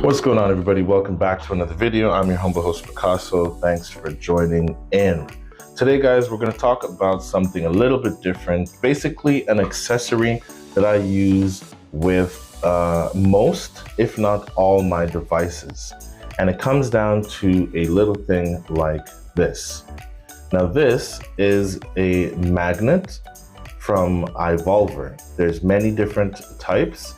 What's going on, everybody? Welcome back to another video. I'm your humble host, Picaso. Thanks for joining in. Today, guys, we're going to talk about something a little bit different. Basically, an accessory that I use with most, if not all, my devices. And it comes down to a little thing like this. Now, this is a magnet from iVolver. There's many different types.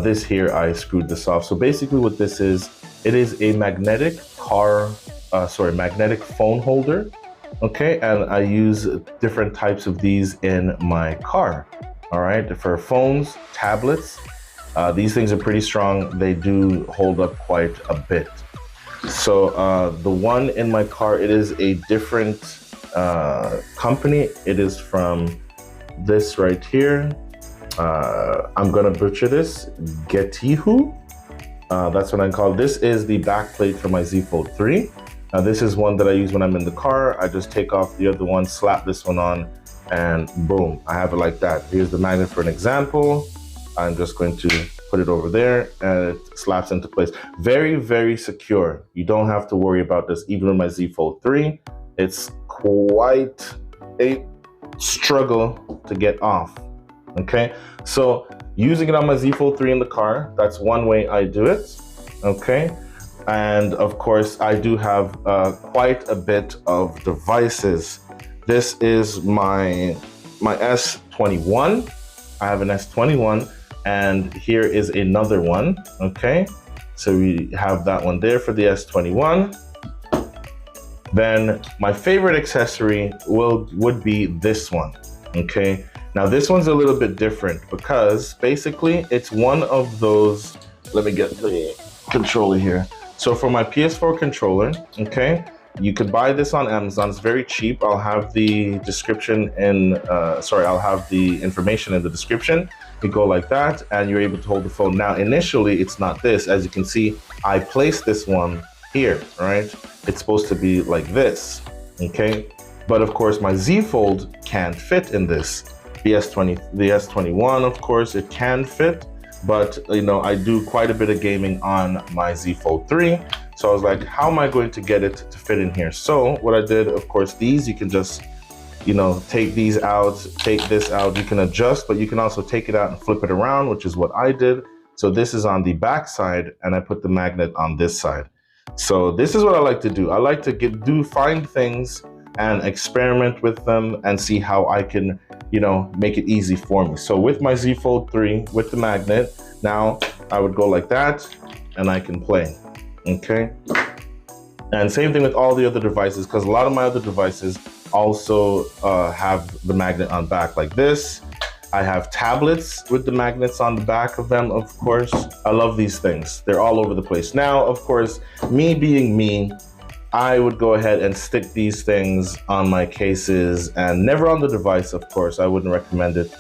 This here, I screwed this off. So basically what this is, it is a magnetic magnetic phone holder. Okay, and I use different types of these in my car. All right, for phones, tablets, these things are pretty strong. They do hold up quite a bit. So the one in my car, it is a different company. It is from this right here. I'm gonna butcher this, Getihu. That's what I call it. This is the back plate for my Z Fold 3. Now this is one that I use when I'm in the car. I just take off the other one, slap this one on, and boom, I have it like that. Here's the magnet for an example. I'm just going to put it over there and it slaps into place. Very, very secure. You don't have to worry about this. Even with my Z Fold 3, it's quite a struggle to get off. Okay, so using it on my Z Fold 3 in the car, that's one way I do it. Okay, and of course I do have quite a bit of devices. This is my S21. I have an S21, and here is another one. Okay, so we have that one there for the S21. Then my favorite accessory would be this one. Okay. Now this one's a little bit different because basically it's one of those, let me get the controller here. So for my PS4 controller, okay, you could buy this on Amazon. It's very cheap. I'll have the description I'll have the information in the description. You go like that and you're able to hold the phone. Now initially it's not this. As you can see, I placed this one here, right? It's supposed to be like this, okay? But of course my Z Fold can't fit in this. The S21, of course, it can fit, but you know, I do quite a bit of gaming on my Z Fold 3. So I was like, how am I going to get it to fit in here? So what I did, of course, these, you can just, you know, take these out, take this out, you can adjust, but you can also take it out and flip it around, which is what I did. So this is on the back side and I put the magnet on this side. So this is what I like to do. I like to find things and experiment with them and see how I can, you know, make it easy for me. So with my Z Fold 3, with the magnet, now I would go like that and I can play, okay? And same thing with all the other devices, because a lot of my other devices also have the magnet on back like this. I have tablets with the magnets on the back of them, of course. I love these things. They're all over the place. Now, of course, me being me, I would go ahead and stick these things on my cases and never on the device, of course. I wouldn't recommend it,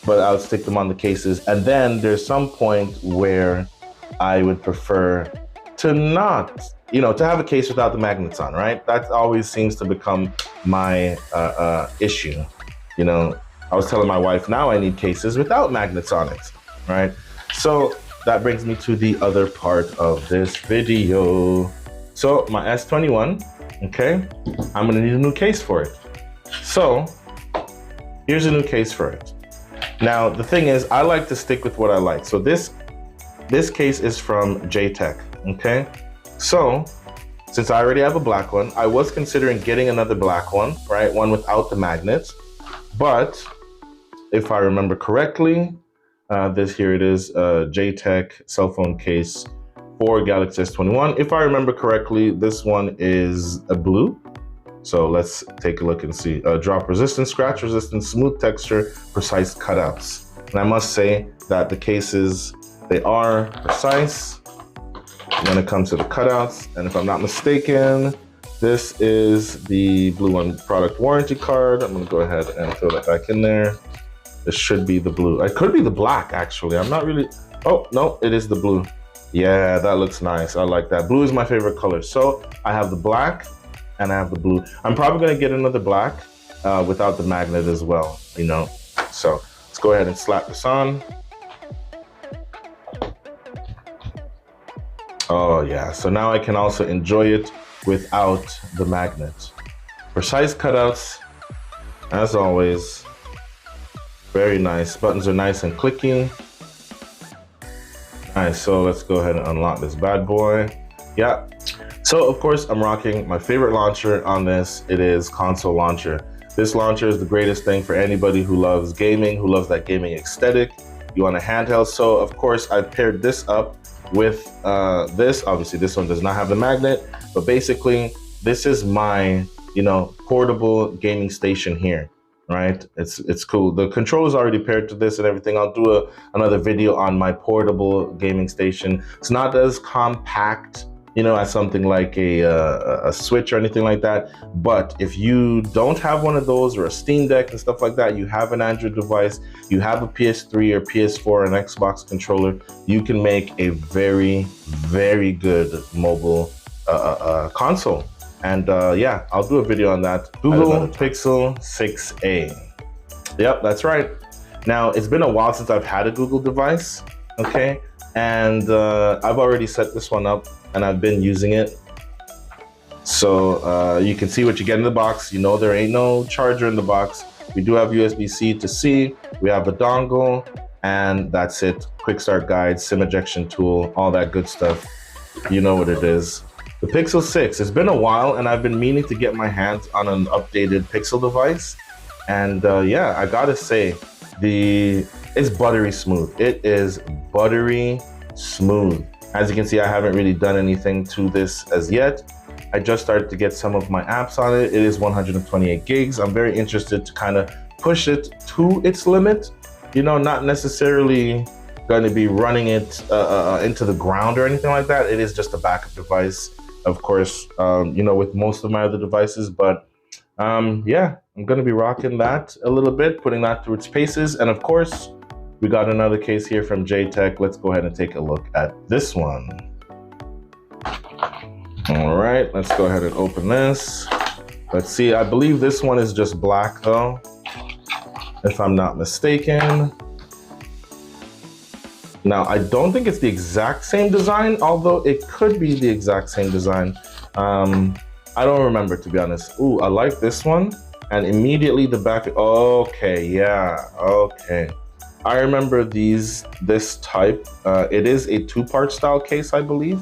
but I would stick them on the cases. And then there's some point where I would prefer to not, you know, to have a case without the magnets on, right? That always seems to become my issue. You know, I was telling my wife, now I need cases without magnets on it, right? So that brings me to the other part of this video. So my S21, okay, I'm gonna need a new case for it. So here's a new case for it. Now, the thing is, I like to stick with what I like. So this case is from JTech, okay? So since I already have a black one, I was considering getting another black one, right? One without the magnets. But if I remember correctly, here it is, JTech cell phone case for Galaxy S21. If I remember correctly, this one is a blue. So let's take a look and see. Drop resistant, scratch resistant, smooth texture, precise cutouts. And I must say that the cases, they are precise when it comes to the cutouts. And if I'm not mistaken, this is the blue one product warranty card. I'm gonna go ahead and throw that back in there. This should be the blue. It could be the black, actually. I'm not really, oh, no, it is the blue. Yeah, that looks nice. I like that. Blue is my favorite color. So I have the black and I have the blue. I'm probably gonna get another black without the magnet as well, you know? So let's go ahead and slap this on. Oh yeah, so now I can also enjoy it without the magnet. Precise cutouts, as always. Very nice. Buttons are nice and clicky. Nice, so let's go ahead and unlock this bad boy. Yeah, so of course I'm rocking my favorite launcher on this. It is console launcher. This launcher is the greatest thing for anybody who loves gaming, who loves that gaming aesthetic. You want a handheld, so of course I paired this up with this. Obviously this one does not have the magnet, but basically this is my, you know, portable gaming station here, right? It's cool. The controller is already paired to this and everything. I'll do another video on my portable gaming station. It's not as compact, you know, as something like a Switch or anything like that. But if you don't have one of those or a Steam Deck and stuff like that, you have an Android device, you have a PS3 or PS4 or an Xbox controller, you can make a very, very good mobile console. And yeah, I'll do a video on that. Google Pixel 6a. Yep, that's right. Now, it's been a while since I've had a Google device, okay? And I've already set this one up and I've been using it. So you can see what you get in the box. You know there ain't no charger in the box. We do have USB-C to C. We have the dongle, and that's it. Quick start guide, SIM ejection tool, all that good stuff. You know what it is. The Pixel 6, it's been a while and I've been meaning to get my hands on an updated Pixel device. And yeah, I gotta say, it's buttery smooth. It is buttery smooth. As you can see, I haven't really done anything to this as yet. I just started to get some of my apps on it. It is 128 gigs. I'm very interested to kind of push it to its limit. You know, not necessarily going to be running it into the ground or anything like that. It is just a backup device, of course, you know, with most of my other devices. But yeah, I'm going to be rocking that a little bit, putting that through its paces. And of course, we got another case here from JTech. Let's go ahead and take a look at this one. All right, let's go ahead and open this. Let's see, I believe this one is just black though, if I'm not mistaken. Now, I don't think it's the exact same design, although it could be the exact same design. I don't remember, to be honest. Ooh, I like this one. And immediately the back, okay, yeah, okay. I remember this type. It is a two-part style case, I believe.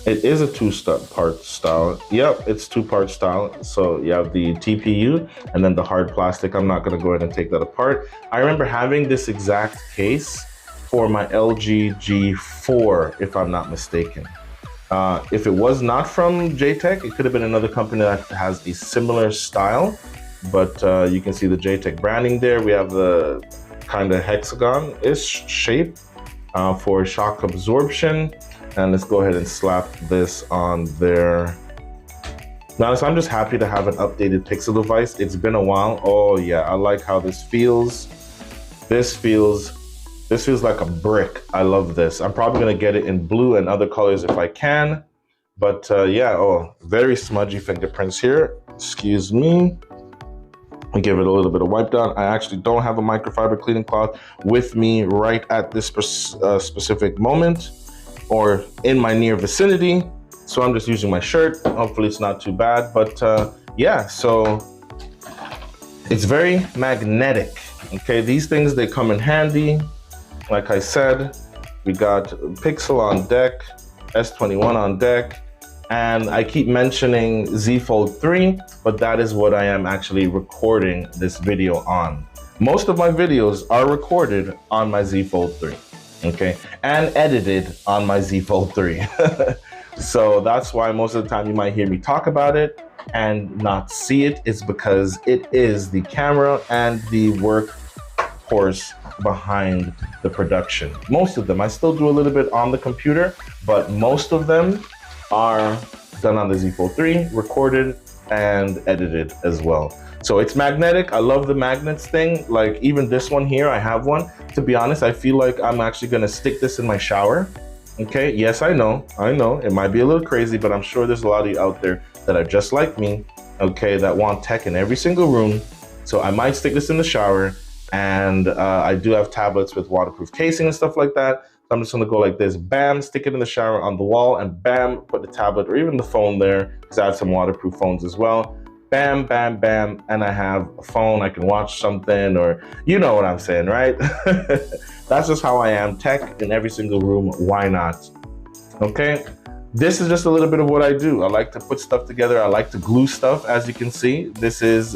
It is a two-part style. Yep, it's two-part style. So you have the TPU and then the hard plastic. I'm not gonna go ahead and take that apart. I remember having this exact case for my LG G4, if I'm not mistaken. If it was not from JTech, it could have been another company that has a similar style. But you can see the JTech branding there. We have the kind of hexagon-ish shape for shock absorption. And let's go ahead and slap this on there. Now, so I'm just happy to have an updated Pixel device. It's been a while. Oh yeah, I like how this feels. This feels like a brick. I love this. I'm probably gonna get it in blue and other colors if I can. But yeah, oh, very smudgy fingerprints here. Excuse me. I give it a little bit of wipe down. I actually don't have a microfiber cleaning cloth with me right at this specific moment or in my near vicinity. So I'm just using my shirt. Hopefully it's not too bad, but yeah, so it's very magnetic. Okay, these things, they come in handy. Like I said, we got Pixel on deck, S21 on deck, and I keep mentioning Z Fold 3, but that is what I am actually recording this video on. Most of my videos are recorded on my Z Fold 3, okay, and edited on my Z Fold 3. So that's why most of the time you might hear me talk about it and not see it. It's because it is the camera and the workhorse behind the production. Most of them, I still do a little bit on the computer, but most of them are done on the Z Fold 3, recorded and edited as well. So it's magnetic. I love the magnets thing. Like even this one here, I have one. To be honest, I feel like I'm actually gonna stick this in my shower. Okay, yes, I know, it might be a little crazy, but I'm sure there's a lot of you out there that are just like me, okay, that want tech in every single room. So I might stick this in the shower, and I do have tablets with waterproof casing and stuff like that. So I'm just gonna go like this, bam, stick it in the shower on the wall, and bam, put the tablet or even the phone there, because I have some waterproof phones as well. Bam, bam, bam, and I have a phone, I can watch something, or you know what I'm saying, right? That's just how I am, tech in every single room, why not? Okay, this is just a little bit of what I do. I like to put stuff together, I like to glue stuff, as you can see. This is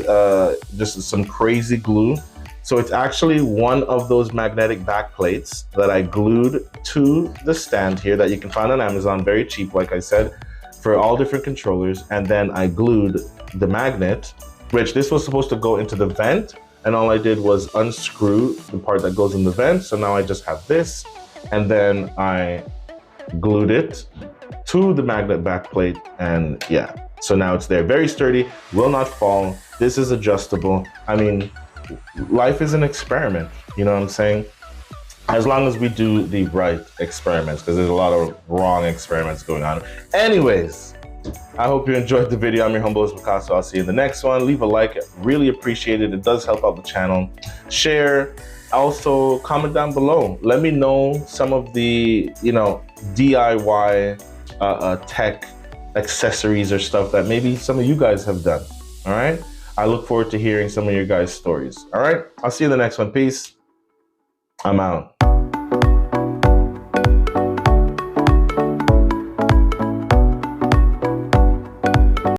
just some crazy glue. So it's actually one of those magnetic back plates that I glued to the stand here that you can find on Amazon, very cheap, like I said, for all different controllers. And then I glued the magnet, which this was supposed to go into the vent. And all I did was unscrew the part that goes in the vent. So now I just have this. And then I glued it to the magnet back plate. And yeah, so now it's there. Very sturdy, will not fall. This is adjustable. I mean, life is an experiment, you know what I'm saying? As long as we do the right experiments, because there's a lot of wrong experiments going on. Anyways, I hope you enjoyed the video. I'm your humble host, Picaso. I'll see you in the next one. Leave a like, really appreciate it. It does help out the channel. Share, also comment down below. Let me know some of the, you know, DIY tech accessories or stuff that maybe some of you guys have done, all right? I look forward to hearing some of your guys' stories. All right, I'll see you in the next one. Peace. I'm out.